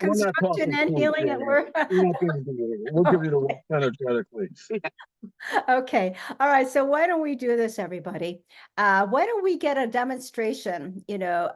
we're not construction talking and points healing here. at work. We're not going to do it. We'll give you the work energetically. Okay. All right. So why don't we do this, everybody? Why don't we get a demonstration,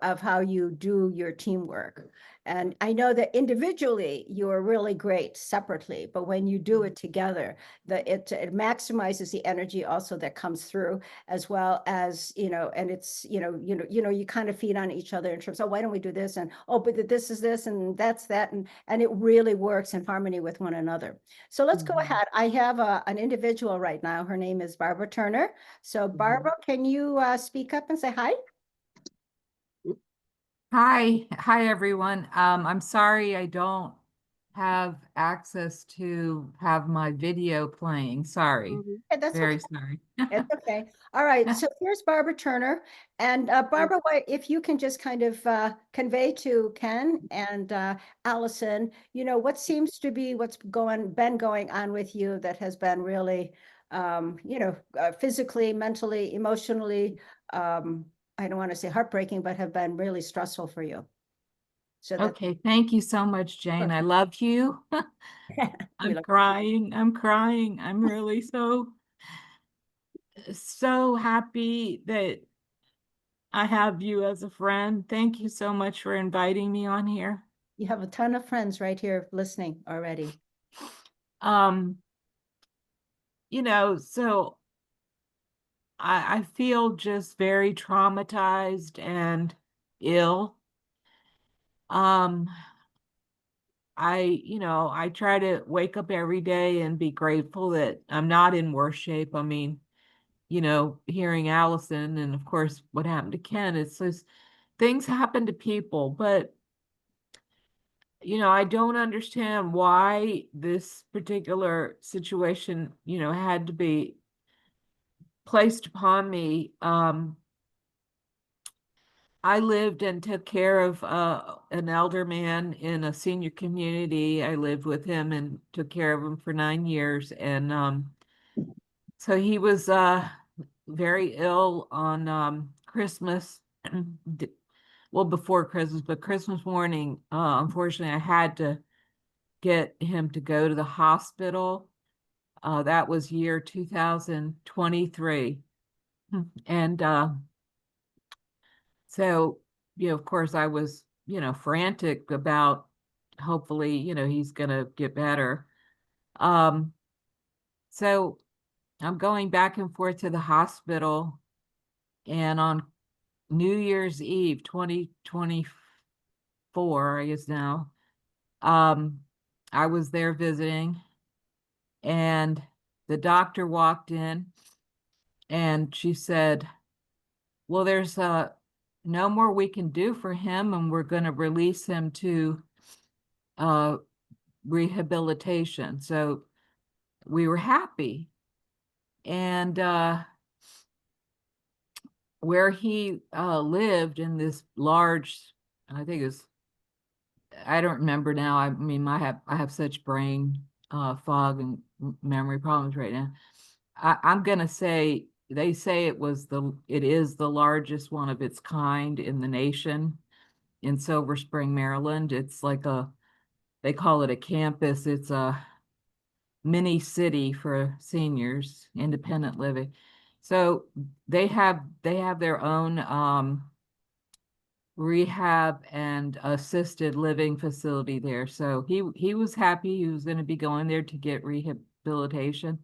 of how you do your teamwork? And I know that individually you are really great separately, but when you do it together, it maximizes the energy also that comes through, as well as, and it's, you kind of feed on each other in terms of, why don't we do this? And, oh, but this is this and that's that. And it really works in harmony with one another. So let's go ahead. I have an individual right now. Her name is Barbara Turner. So Barbara, can you speak up and say hi? Hi everyone. I'm sorry I don't have access to have my video playing. Sorry. Okay, that's okay. Very sorry. It's okay. All right. So here's Barbara Turner. And Barbara, if you can just kind of convey to Ken and Allison, what seems to be been going on with you that has been really, physically, mentally, emotionally, I don't want to say heartbreaking, but have been really stressful for you. So that Okay, thank you so much, Jane. I love you. we I'm look. crying. I'm crying. I'm really so happy that I have you as a friend. Thank you so much for inviting me on here. You have a ton of friends right here listening already. Um, so I feel just very traumatized and ill. Um, I try to wake up every day and be grateful that I'm not in worse shape. I mean, hearing Allison and of course what happened to Ken, it's just things happen to people, but I don't understand why this particular situation, had to be placed upon me. I lived and took care of an elder man in a senior community. I lived with him and took care of him for 9 years. And so he was very ill on Christmas, well, before Christmas, but Christmas morning, unfortunately, I had to get him to go to the hospital. That was year 2023. And so, of course, I was, frantic about hopefully, he's going to get better. Um, so I'm going back and forth to the hospital. And on New Year's Eve, 2024, I guess now, um, I was there visiting, and the doctor walked in and she said, well, there's no more we can do for him, and we're going to release him to uh, rehabilitation. So we were happy. And where he lived in this large, I think it was, I don't remember now. I mean, I have such brain fog and memory problems right now. I'm gonna say they say it is the largest one of its kind in the nation in Silver Spring, Maryland. It's like they call it a campus. It's a mini city for seniors, independent living. So they have their own rehab and assisted living facility there. So he was happy he was going to be going there to get rehabilitation.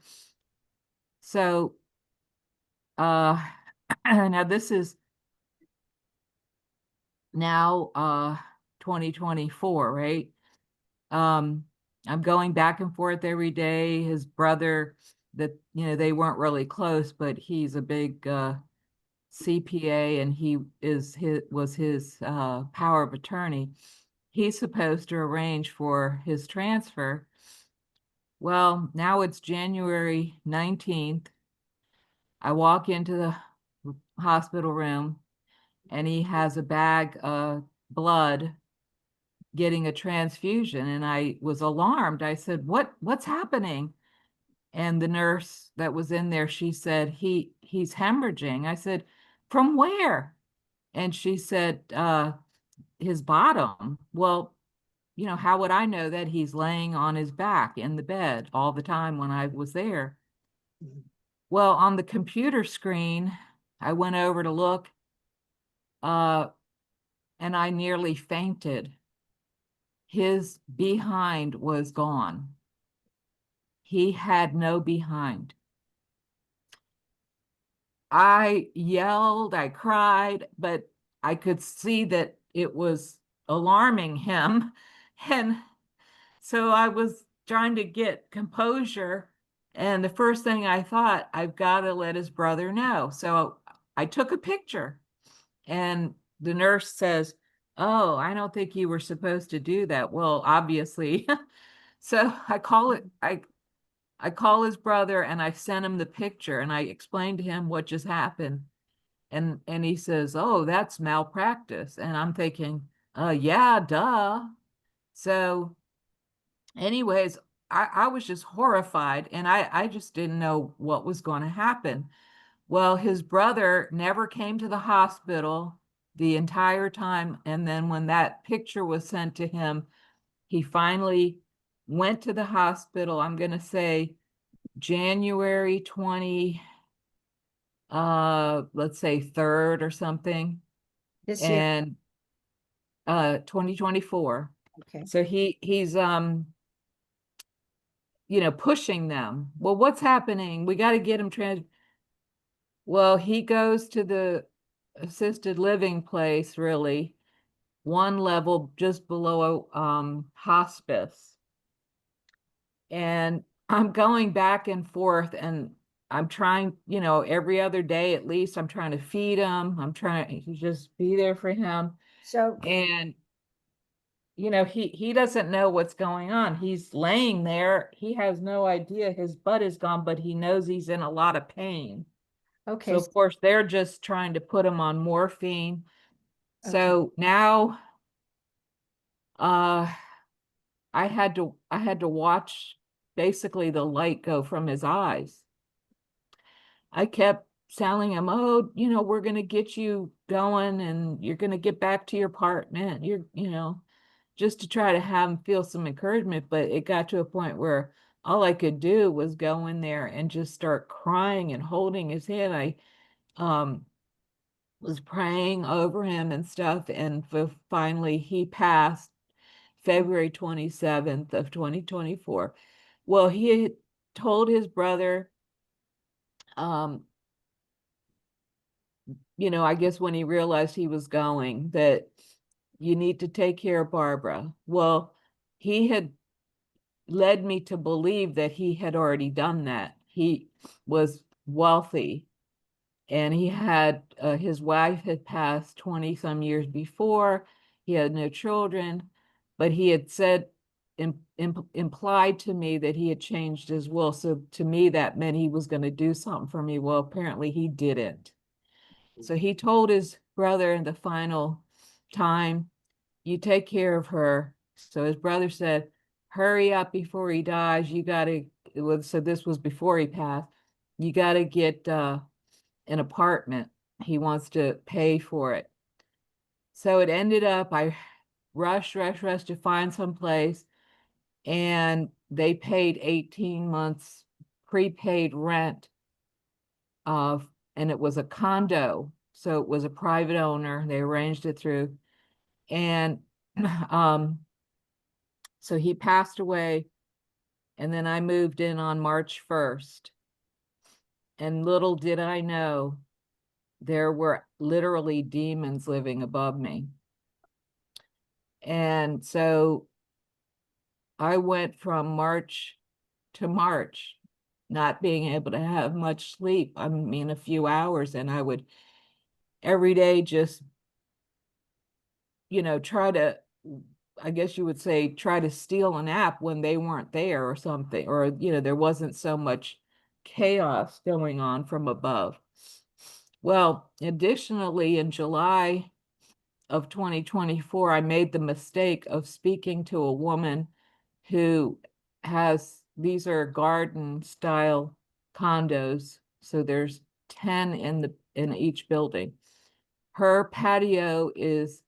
So now this is now 2024, right? Um I'm going back and forth every day. His brother, that they weren't really close, but he's a big CPA, and he was his power of attorney. He's supposed to arrange for his transfer. Well, now it's January 19th. I walk into the hospital room and he has a bag of blood getting a transfusion, and I was alarmed. I said, what's happening? And the nurse that was in there, she said, he's hemorrhaging. I said, from where? And she said, his bottom. Well, you know, how would I know that he's laying on his back in the bed all the time when I was there? Well, on the computer screen, I went over to look, uh, and I nearly fainted. His behind was gone. He had no behind. I yelled, I cried, but I could see that it was alarming him. And so I was trying to get composure. And the first thing I thought, I've got to let his brother know. So I took a picture, and the nurse says, "Oh, I don't think you were supposed to do that." Well, obviously. So I call his brother and I sent him the picture and I explained to him what just happened. And he says, "Oh, that's malpractice." And I'm thinking, yeah, duh. So anyways, I was just horrified, and I just didn't know what was going to happen. Well, his brother never came to the hospital the entire time. And then when that picture was sent to him, he finally went to the hospital. I'm going to say January 20, let's say 3rd or something, This year. and 2024. Okay. So he's you know, pushing them. Well, what's happening? We got to get him trans. Well, he goes to the assisted living place, really, one level just below hospice. And I'm going back and forth, and I'm trying, you know, every other day at least, I'm trying to feed him. I'm trying to just be there for him. So, And you know, he doesn't know what's going on. He's laying there. He has no idea his butt is gone, but he knows he's in a lot of pain. okay. So of course they're just trying to put him on morphine. Okay. So now uh I had to watch basically the light go from his eyes. I kept telling him, "Oh, you know, we're going to get you going and you're going to get back to your apartment. You're, you know," just to try to have him feel some encouragement. But it got to a point where all I could do was go in there and just start crying and holding his hand. I um, was praying over him and stuff. And finally, he passed February 27th of 2024. Well, he had told his brother, um, you know, I guess when he realized he was going, that you need to take care of Barbara. Well, he had led me to believe that he had already done that. He was wealthy, and he had his wife had passed 20 some years before. He had no children, but he had said, implied to me that he had changed his will. So to me, that meant he was going to do something for me. Well, apparently he didn't. So he told his brother in the final time, "You take care of her." So his brother said, "Hurry up before he dies. You got to," so this was before he passed, "you got to get an apartment. He wants to pay for it." So it ended up, I rushed to find some place, and they paid 18 months prepaid rent of, and it was a condo. So it was a private owner. They arranged it through. And um, so he passed away. And then I moved in on March 1st. And little did I know, there were literally demons living above me. And so I went from March to March, not being able to have much sleep. I mean, a few hours. And I would every day just, you know, try to, I guess you would say, try to steal a nap when they weren't there or something, or, you know, there wasn't so much chaos going on from above. Well, additionally, in July of 2024, I made the mistake of speaking to a woman who has, these are garden style condos. So there's 10 in each building. Her patio is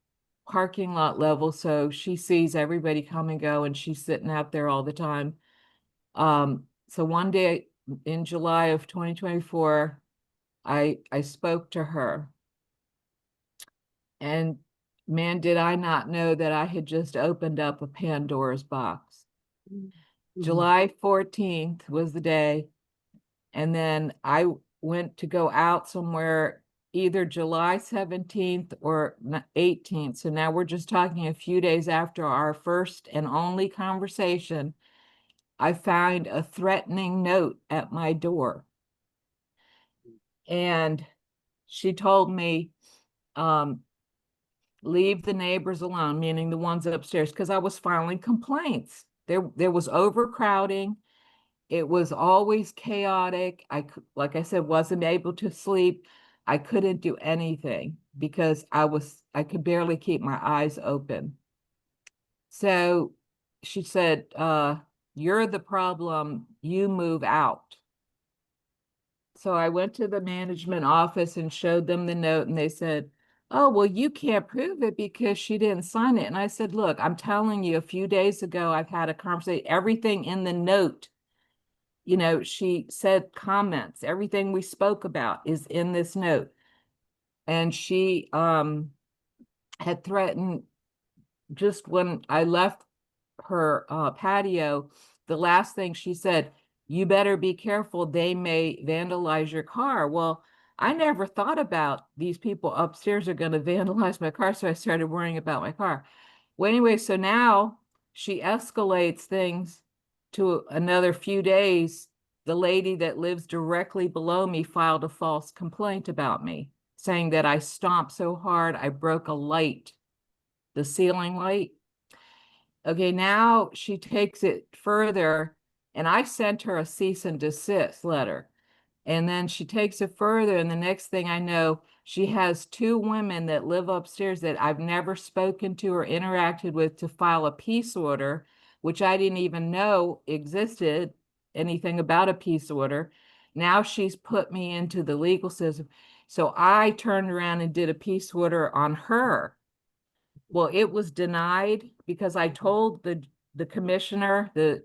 parking lot level, so she sees everybody come and go, and she's sitting out there all the time. So one day in July of 2024, I spoke to her, and man, did I not know that I had just opened up a Pandora's box. July 14th was the day, and then I went to go out somewhere either July 17th or 18th. So now we're just talking a few days after our first and only conversation. I found a threatening note at my door. And she told me, leave the neighbors alone, meaning the ones upstairs, because I was filing complaints. There was overcrowding. It was always chaotic. Like I said, wasn't able to sleep. I couldn't do anything because I could barely keep my eyes open. So she said, you're the problem, you move out. So I went to the management office and showed them the note, and they said, oh, well, you can't prove it because she didn't sign it. And I said, look, I'm telling you, a few days ago, I've had a conversation, everything in the note, she said comments, everything we spoke about is in this note. And she had threatened, just when I left her patio, the last thing she said, you better be careful, they may vandalize your car. Well, I never thought about these people upstairs are going to vandalize my car, so I started worrying about my car. Well, anyway, so now she escalates things to another few days. The lady that lives directly below me filed a false complaint about me, saying that I stomped so hard I broke a light, the ceiling light. Okay, now she takes it further, and I sent her a cease and desist letter. And then she takes it further, and the next thing I know, she has two women that live upstairs that I've never spoken to or interacted with to file a peace order, which I didn't even know existed, anything about a peace order. Now she's put me into the legal system. So I turned around and did a peace order on her. Well, it was denied because I told the commissioner, the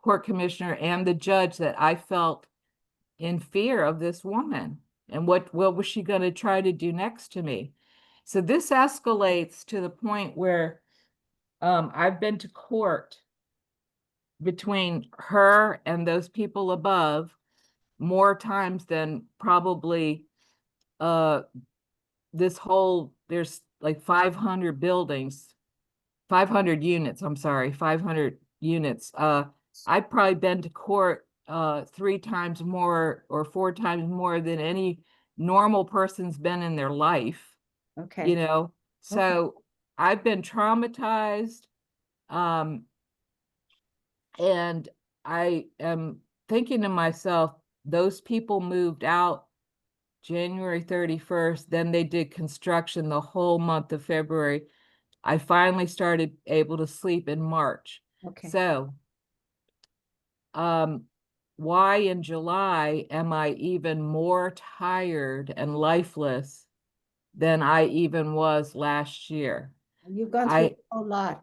court commissioner, and the judge that I felt in fear of this woman and what was she going to try to do next to me. So this escalates to the point where I've been to court between her and those people above more times than probably there's like 500 buildings, 500 units, I'm sorry, 500 units. I've probably been to court 3 times more or 4 times more than any normal person's been in their life, Okay. Okay. So I've been traumatized, and I am thinking to myself, those people moved out January 31st, then they did construction the whole month of February. I finally started able to sleep in March. Okay. So, why in July am I even more tired and lifeless than I even was last year? You've gone through a lot.